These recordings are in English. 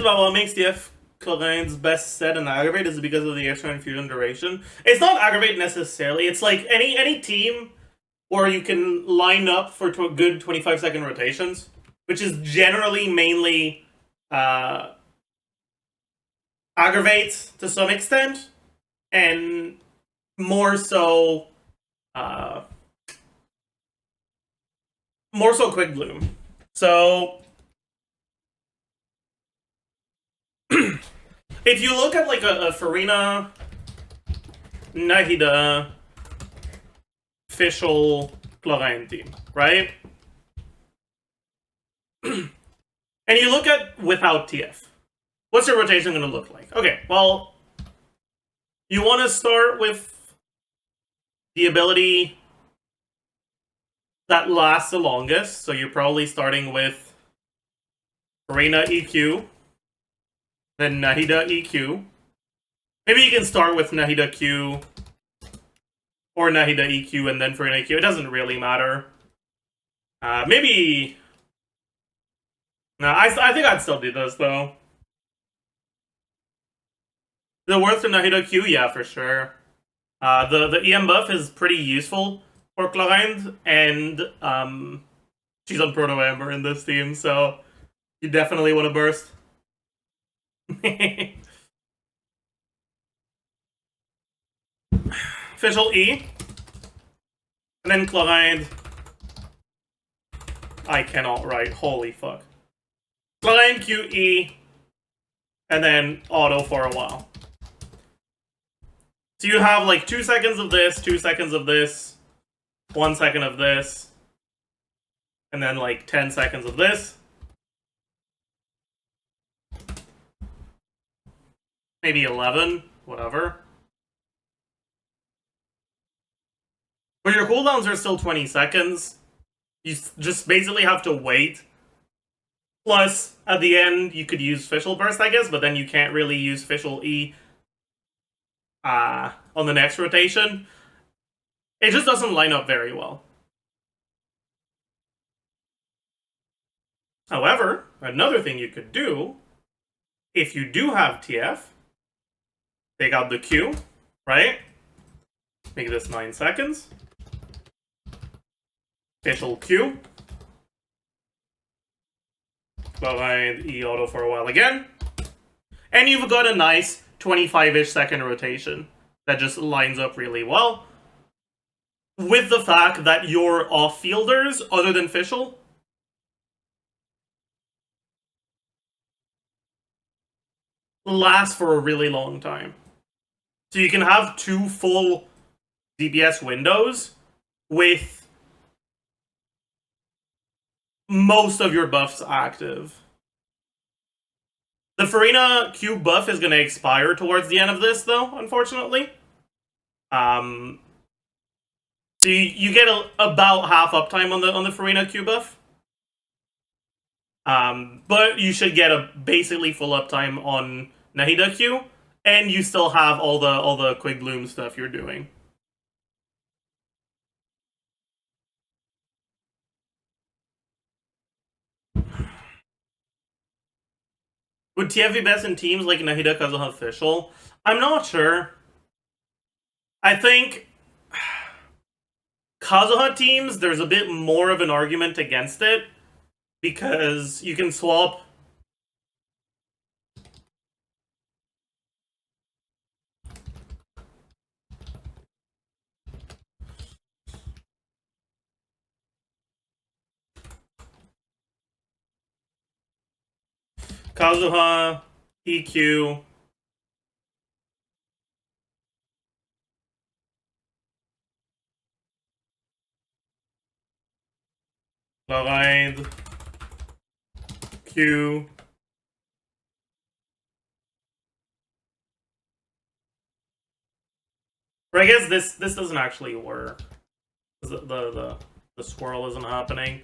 about what makes TF Clorinde's best set in Aggravate is because of the extra infusion duration. It's not Aggravate necessarily. It's like any team where you can line up for good 25-second rotations, which is generally mainly Aggravate to some extent, and more so Quick Bloom. So if you look at like a Farina, Nahida, Fischl, Clorinde team, right? And you look at without TF, what's your rotation going to look like? Okay, well, you want to start with the ability that lasts the longest, so you're probably starting with Farina EQ, then Nahida EQ. Maybe you can start with Nahida Q or Nahida EQ and then Farina EQ. It doesn't really matter. Maybe... No, I think I'd still do this, though. The worth of Nahida Q? Yeah, for sure. The EM buff is pretty useful for Clorinde, and she's on Proto Amber in this team, so you definitely want to burst. Fischl E, and then Clorinde. I cannot write, holy fuck. Clorinde QE, and then auto for a while. So you have like 2 seconds of this, 2 seconds of this, 1 second of this, and then like 10 seconds of this. Maybe 11, whatever. But your cooldowns are still 20 seconds. You just basically have to wait. Plus, at the end, you could use Fischl Burst, I guess, but then you can't really use Fischl E on the next rotation. It just doesn't line up very well. However, another thing you could do, if you do have TF, take out the Q, right? Make this 9 seconds. Fischl Q. Clorinde E auto for a while again. And you've got a nice 25-ish second rotation that just lines up really well. With the fact that your off-fielders, other than Fischl, last for a really long time. So you can have 2 full DPS windows with most of your buffs active. The Farina Q buff is going to expire towards the end of this, though, unfortunately. So you get about half uptime on the Farina Q buff. But you should get a basically full uptime on Nahida Q, and you still have all the Quick Bloom stuff you're doing. Would TF be best in teams like Nahida, Kazuha, Fischl? I'm not sure. I think Kazuha teams, there's a bit more of an argument against it, because you can swap Kazuha, EQ, Clorinde, Q, or I guess this doesn't actually work. The swirl isn't happening.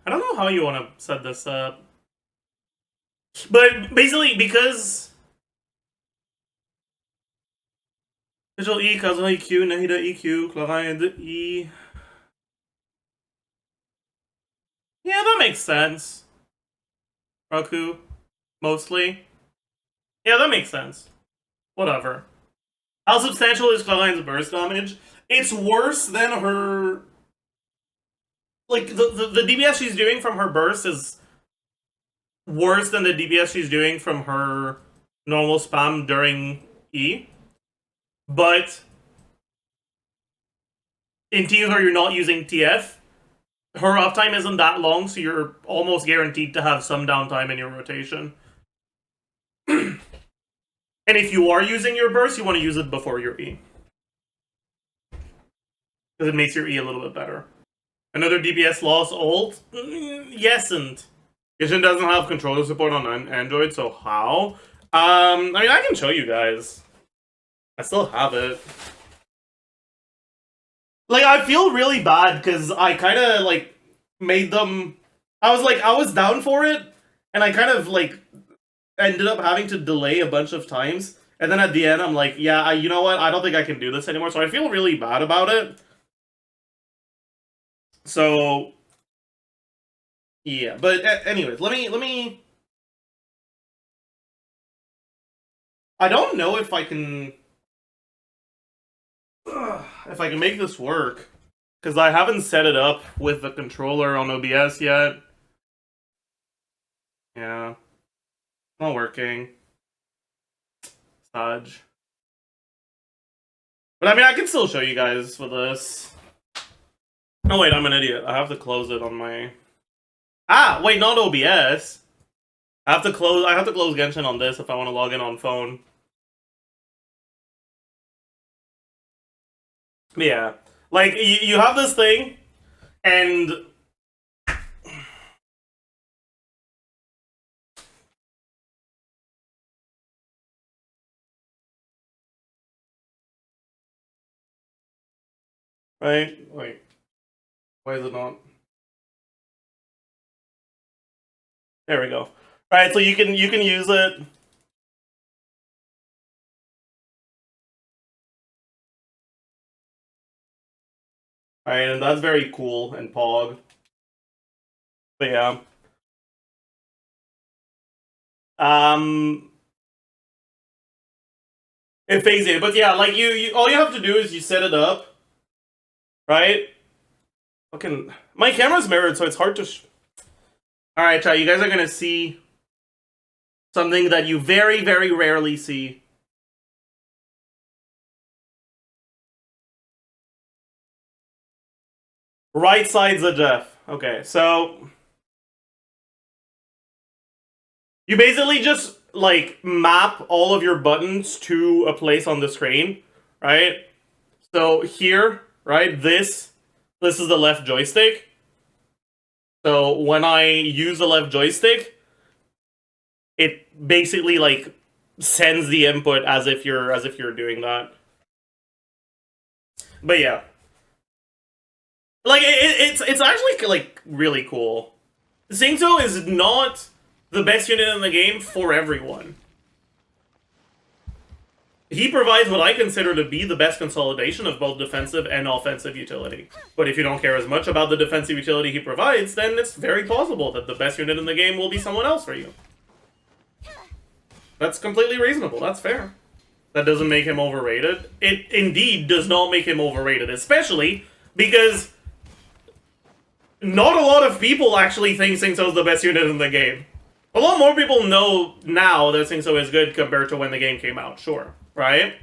I don't know how you want to set this up. But basically, because digital E, Kazuha EQ, Nahida EQ, Clorinde E. Yeah, that makes sense. Roku, mostly. Yeah, that makes sense. Whatever. How substantial is Clorinde's burst damage? It's worse than her... Like, the DPS she's doing from her burst is worse than the DPS she's doing from her normal spam during E. But in teams where you're not using TF, her uptime isn't that long, so you're almost guaranteed to have some downtime in your rotation. And if you are using your burst, you want to use it before your E. Because it makes your E a little bit better. Another DPS loss ult? Yes, and Genshin doesn't have controller support on Android, so how? I mean, I can show you guys. I still have it. Like, I feel really bad, because I kind of, like, made them... I was down for it, and I kind of, like, ended up having to delay a bunch of times. And then at the end, I'm like, yeah, you know what? I don't think I can do this anymore, so I feel really bad about it. So... yeah, but anyways, let me... I don't know if I can... if I can make this work. Because I haven't set it up with the controller on OBS yet. Yeah. Not working. Saj. But I mean, I can still show you guys for this. Oh wait, I'm an idiot. I have to close it on my... Ah, wait, not OBS. I have to close Genshin on this if I want to log in on phone. Yeah. Like, you have this thing, and... right? Wait. Why is it not? There we go. Alright, so you can use it. Alright, and that's very cool and pog. But yeah. It fades in. But yeah, like you all you have to do is you set it up. Right? Fucking my camera's mirrored, so it's hard to Alright, chat, you guys are gonna see something that you very, very rarely see. Right side Zajef. Okay, so... you basically just, like, map all of your buttons to a place on the screen, right? So here, right, this is the left joystick. So when I use the left joystick, it basically, like, sends the input as if you're doing that. But yeah. Like, it's actually, like, really cool. Xingqiu is not the best unit in the game for everyone. He provides what I consider to be the best consolidation of both defensive and offensive utility. But if you don't care as much about the defensive utility he provides, then it's very plausible that the best unit in the game will be someone else for you. That's completely reasonable, that's fair. That doesn't make him overrated. It indeed does not make him overrated, especially because not a lot of people actually think Xingqiu is the best unit in the game. A lot more people know now that Xingqiu is good compared to when the game came out, sure, right?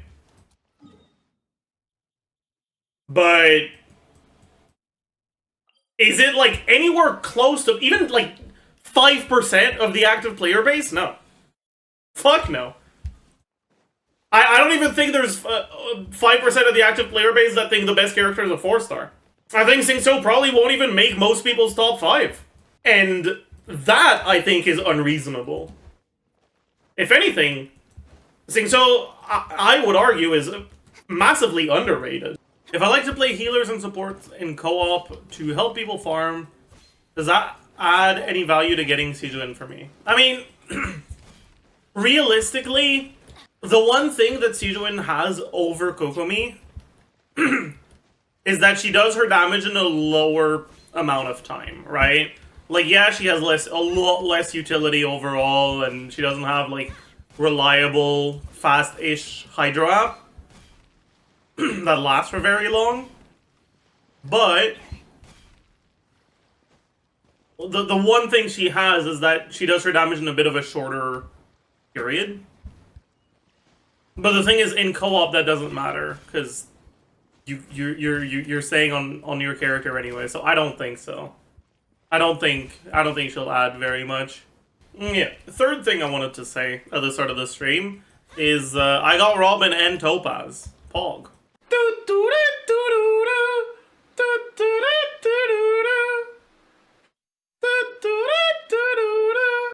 But is it, like, anywhere close to, even, like, 5% of the active player base? No. Fuck no. I don't even think there's 5% of the active player base that think the best character is a 4-star. I think Xingqiu probably won't even make most people's top 5. And that, I think, is unreasonable. If anything, Xingqiu, I would argue, is massively underrated. If I like to play healers and supports in co-op to help people farm, does that add any value to getting Sigewinne for me. I mean, realistically, the one thing that Sigewinne has over Kokomi is that she does her damage in a lower amount of time, right? Like, yeah, she has a lot less utility overall, and she doesn't have, like, reliable, fast-ish Hydro app that lasts for very long. But the one thing she has is that she does her damage in a bit of a shorter period. But the thing is, in co-op, that doesn't matter, because you're staying on your character anyway. So I don't think so. I don't think she'll add very much. Yeah. Third thing I wanted to say at the start of the stream is I got Robin and Topaz. Pog.